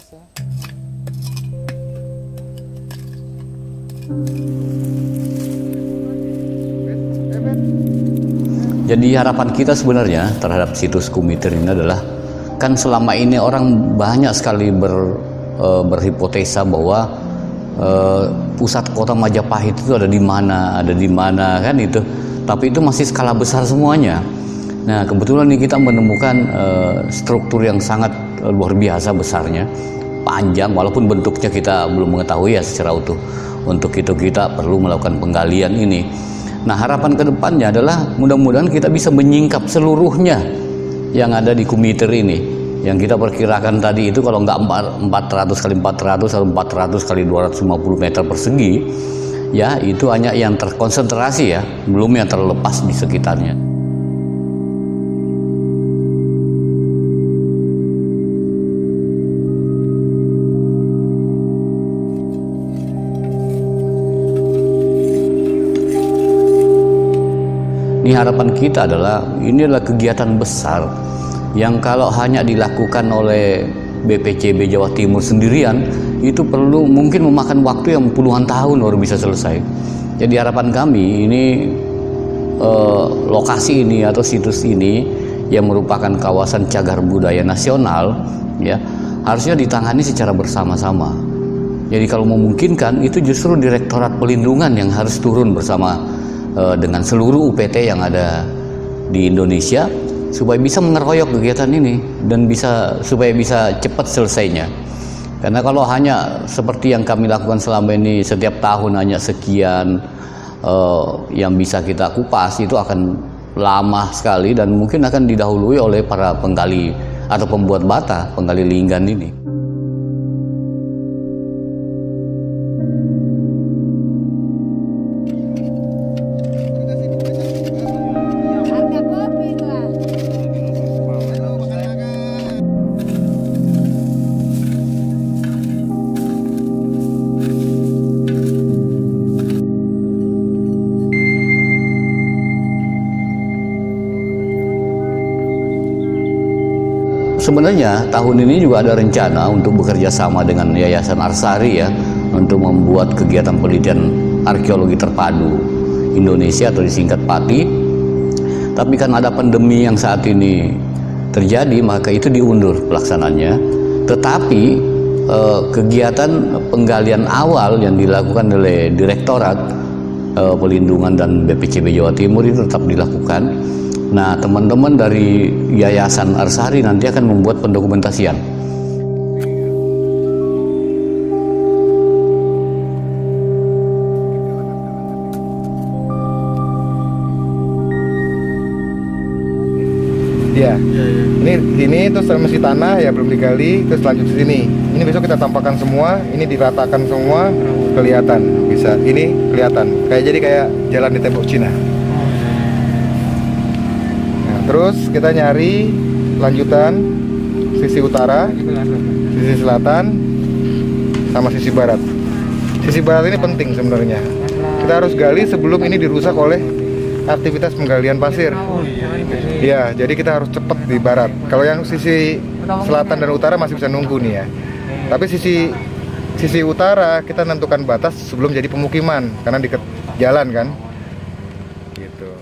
bisa. Jadi harapan kita sebenarnya terhadap situs Kumiter ini adalah, kan selama ini orang banyak sekali berhipotesa bahwa pusat kota Majapahit itu ada di mana kan itu. Tapi itu masih skala besar semuanya. Nah, kebetulan ini kita menemukan struktur yang sangat luar biasa besarnya, panjang, walaupun bentuknya kita belum mengetahui ya secara utuh. Untuk itu kita perlu melakukan penggalian ini. Nah, harapan kedepannya adalah mudah-mudahan kita bisa menyingkap seluruhnya yang ada di Kumiter ini. Yang kita perkirakan tadi itu kalau nggak 400 kali 400 atau 400 kali 250 meter persegi, ya itu hanya yang terkonsentrasi ya, belum yang terlepas di sekitarnya. Ini harapan kita adalah, ini adalah kegiatan besar yang kalau hanya dilakukan oleh BPCB Jawa Timur sendirian, itu perlu mungkin memakan waktu yang puluhan tahun baru bisa selesai. Jadi harapan kami ini lokasi ini atau situs ini yang merupakan kawasan cagar budaya nasional ya, harusnya ditangani secara bersama-sama. Jadi kalau memungkinkan itu justru Direktorat Pelindungan yang harus turun bersama dengan seluruh UPT yang ada di Indonesia supaya bisa mengeroyok kegiatan ini dan supaya bisa cepat selesainya. Karena kalau hanya seperti yang kami lakukan selama ini, setiap tahun hanya sekian yang bisa kita kupas, itu akan lama sekali dan mungkin akan didahului oleh para penggali atau pembuat bata, penggali linggan ini. Sebenarnya tahun ini juga ada rencana untuk bekerja sama dengan Yayasan Arsari ya, untuk membuat kegiatan penelitian arkeologi terpadu Indonesia atau disingkat PATI. Tapi kan ada pandemi yang saat ini terjadi, maka itu diundur pelaksananya. Tetapi kegiatan penggalian awal yang dilakukan oleh Direktorat Pelindungan dan BPCB Jawa Timur itu tetap dilakukan. Nah, teman-teman dari Yayasan Arsari nanti akan membuat pendokumentasian. Ya, ini terus masih tanah ya, belum digali, terus lanjut ke sini. Ini besok kita tampakkan semua, ini diratakan semua, kelihatan bisa. Ini kelihatan jadi kayak jalan di tembok Cina. Terus kita nyari lanjutan sisi utara, sisi selatan, sama sisi barat. Sisi barat ini penting sebenarnya. Kita harus gali sebelum ini dirusak oleh aktivitas penggalian pasir. Ya, jadi kita harus cepat di barat. Kalau yang sisi selatan dan utara masih bisa nunggu nih ya. Tapi sisi utara kita tentukan batas sebelum jadi pemukiman, karena dekat jalan kan. Gitu.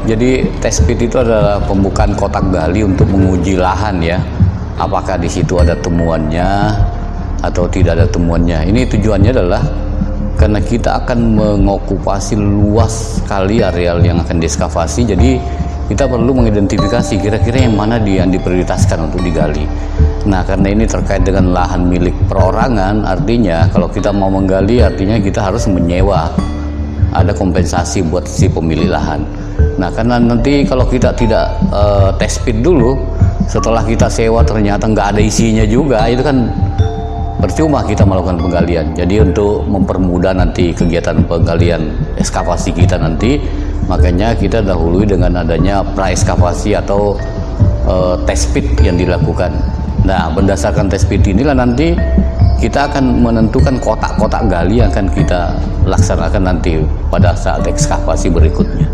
Jadi tes pit itu adalah pembukaan kotak gali untuk menguji lahan ya, apakah di situ ada temuannya atau tidak ada temuannya. Ini tujuannya adalah karena kita akan mengokupasi luas sekali areal yang akan dieskavasi, jadi kita perlu mengidentifikasi kira-kira yang mana yang diprioritaskan untuk digali. Nah, karena ini terkait dengan lahan milik perorangan, artinya kalau kita mau menggali, artinya kita harus menyewa, ada kompensasi buat si pemilik lahan. Nah, karena nanti kalau kita tidak test pit dulu, setelah kita sewa ternyata nggak ada isinya juga, itu kan percuma kita melakukan penggalian. Jadi untuk mempermudah nanti kegiatan penggalian ekskavasi kita nanti, makanya kita dahului dengan adanya pra-ekskavasi atau test pit yang dilakukan. Nah, berdasarkan test pit inilah nanti kita akan menentukan kotak-kotak gali yang akan kita laksanakan nanti pada saat ekskavasi berikutnya.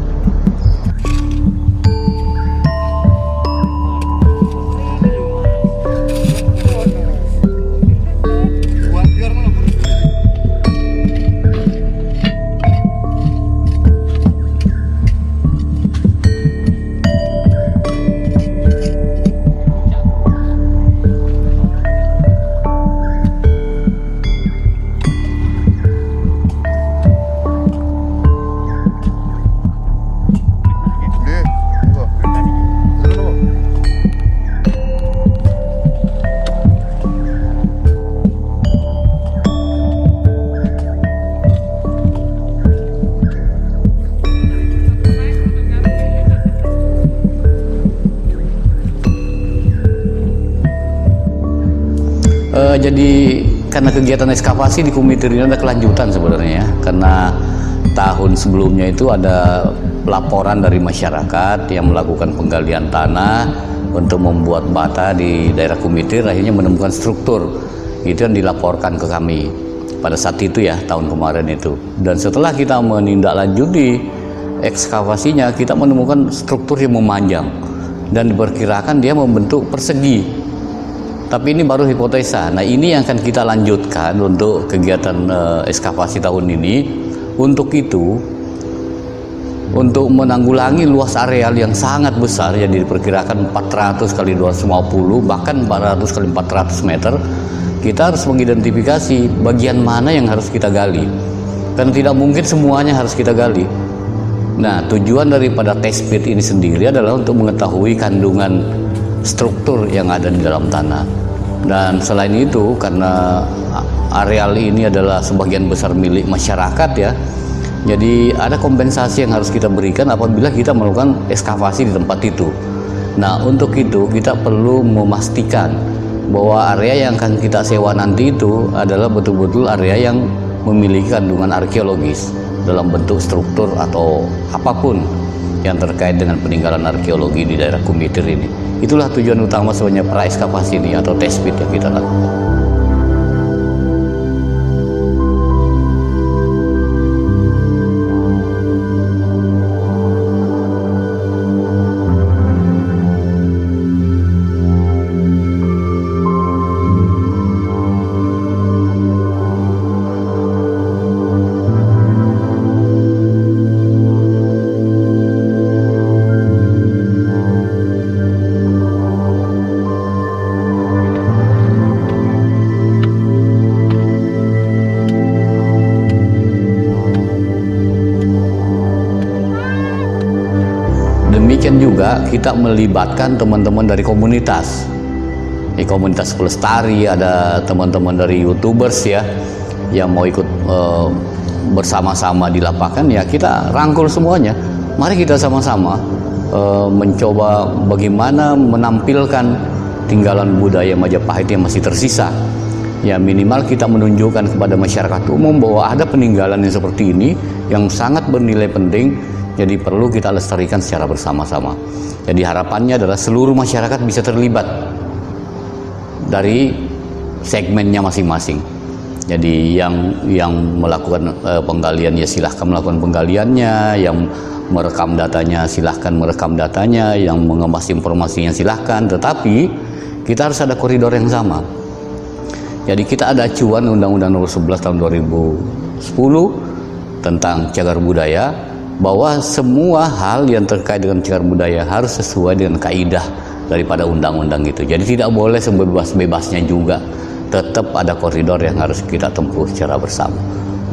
Jadi karena kegiatan ekskavasi di Kumiter ini ada kelanjutan sebenarnya, karena tahun sebelumnya itu ada laporan dari masyarakat yang melakukan penggalian tanah untuk membuat bata di daerah Kumiter, akhirnya menemukan struktur itu yang dilaporkan ke kami pada saat itu ya, tahun kemarin itu. Dan setelah kita menindaklanjuti ekskavasinya, kita menemukan struktur yang memanjang dan diperkirakan dia membentuk persegi. Tapi ini baru hipotesa. Nah, ini yang akan kita lanjutkan untuk kegiatan ekskavasi tahun ini. Untuk itu, untuk menanggulangi luas areal yang sangat besar, yang diperkirakan 400 kali 250, bahkan 400 kali 400 meter, kita harus mengidentifikasi bagian mana yang harus kita gali. Karena tidak mungkin semuanya harus kita gali. Nah, tujuan daripada test pit ini sendiri adalah untuk mengetahui kandungan struktur yang ada di dalam tanah. Dan selain itu, karena areal ini adalah sebagian besar milik masyarakat ya, jadi ada kompensasi yang harus kita berikan apabila kita melakukan ekskavasi di tempat itu. Nah, untuk itu kita perlu memastikan bahwa area yang akan kita sewa nanti itu adalah betul-betul area yang memiliki kandungan arkeologis dalam bentuk struktur atau apapun yang terkait dengan peninggalan arkeologi di daerah Kumiter ini. Itulah tujuan utama sebenarnya pra-ekskavasi ini atau test pit yang kita lakukan. Demikian juga kita melibatkan teman-teman dari komunitas. Di komunitas pelestari ada teman-teman dari YouTubers ya yang mau ikut bersama-sama di lapangan, ya kita rangkul semuanya. Mari kita sama-sama mencoba bagaimana menampilkan tinggalan budaya Majapahit yang masih tersisa. Ya minimal kita menunjukkan kepada masyarakat umum bahwa ada peninggalan yang seperti ini yang sangat bernilai penting. Jadi perlu kita lestarikan secara bersama-sama. Jadi harapannya adalah seluruh masyarakat bisa terlibat dari segmennya masing-masing. Jadi yang melakukan penggalian ya silahkan melakukan penggaliannya, yang merekam datanya silahkan merekam datanya, yang mengemas informasinya silahkan. Tetapi kita harus ada koridor yang sama. Jadi kita ada acuan Undang-Undang Nomor 11 Tahun 2010 tentang cagar budaya, bahwa semua hal yang terkait dengan cagar budaya harus sesuai dengan kaidah daripada undang-undang itu. Jadi tidak boleh sebebas-bebasnya juga, tetap ada koridor yang harus kita tempuh secara bersama.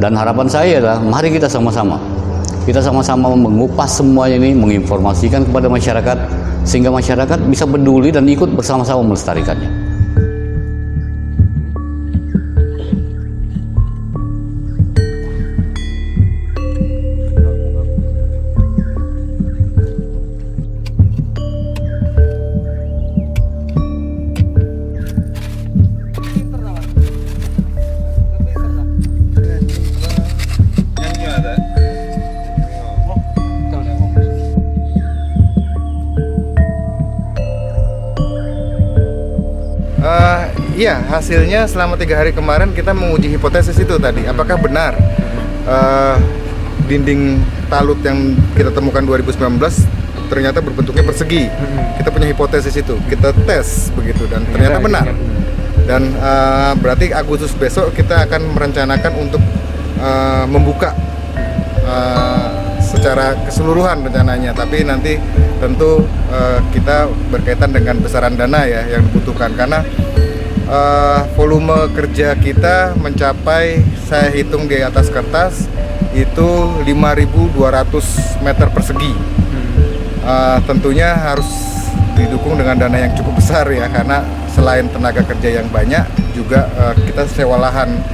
Dan harapan saya adalah mari kita sama-sama mengupas semua ini, menginformasikan kepada masyarakat sehingga masyarakat bisa peduli dan ikut bersama-sama melestarikannya. Iya, hasilnya selama 3 hari kemarin kita menguji hipotesis itu tadi. Apakah benar dinding talut yang kita temukan 2019 ternyata berbentuknya persegi. Kita punya hipotesis itu, kita tes begitu dan ternyata benar. Dan berarti Agustus besok kita akan merencanakan untuk membuka secara keseluruhan rencananya. Tapi nanti tentu kita berkaitan dengan besaran dana ya yang dibutuhkan, karena volume kerja kita mencapai, saya hitung di atas kertas itu 5.200 meter persegi. Tentunya harus didukung dengan dana yang cukup besar ya, karena selain tenaga kerja yang banyak juga kita sewa lahan,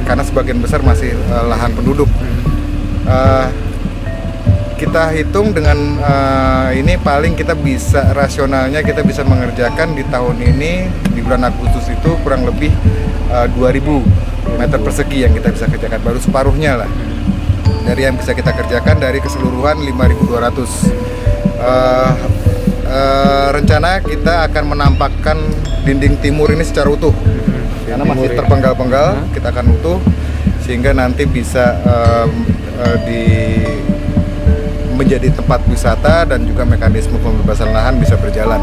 karena sebagian besar masih lahan penduduk. Kita hitung dengan ini paling kita bisa, rasionalnya kita bisa mengerjakan di tahun ini di bulan Agustus itu kurang lebih 2.000 meter persegi yang kita bisa kerjakan, baru separuhnya lah dari yang bisa kita kerjakan dari keseluruhan 5.200. Rencana kita akan menampakkan dinding timur ini secara utuh, karena masih terpenggal-penggal, kita akan utuh sehingga nanti bisa menjadi tempat wisata dan juga mekanisme pembebasan lahan bisa berjalan.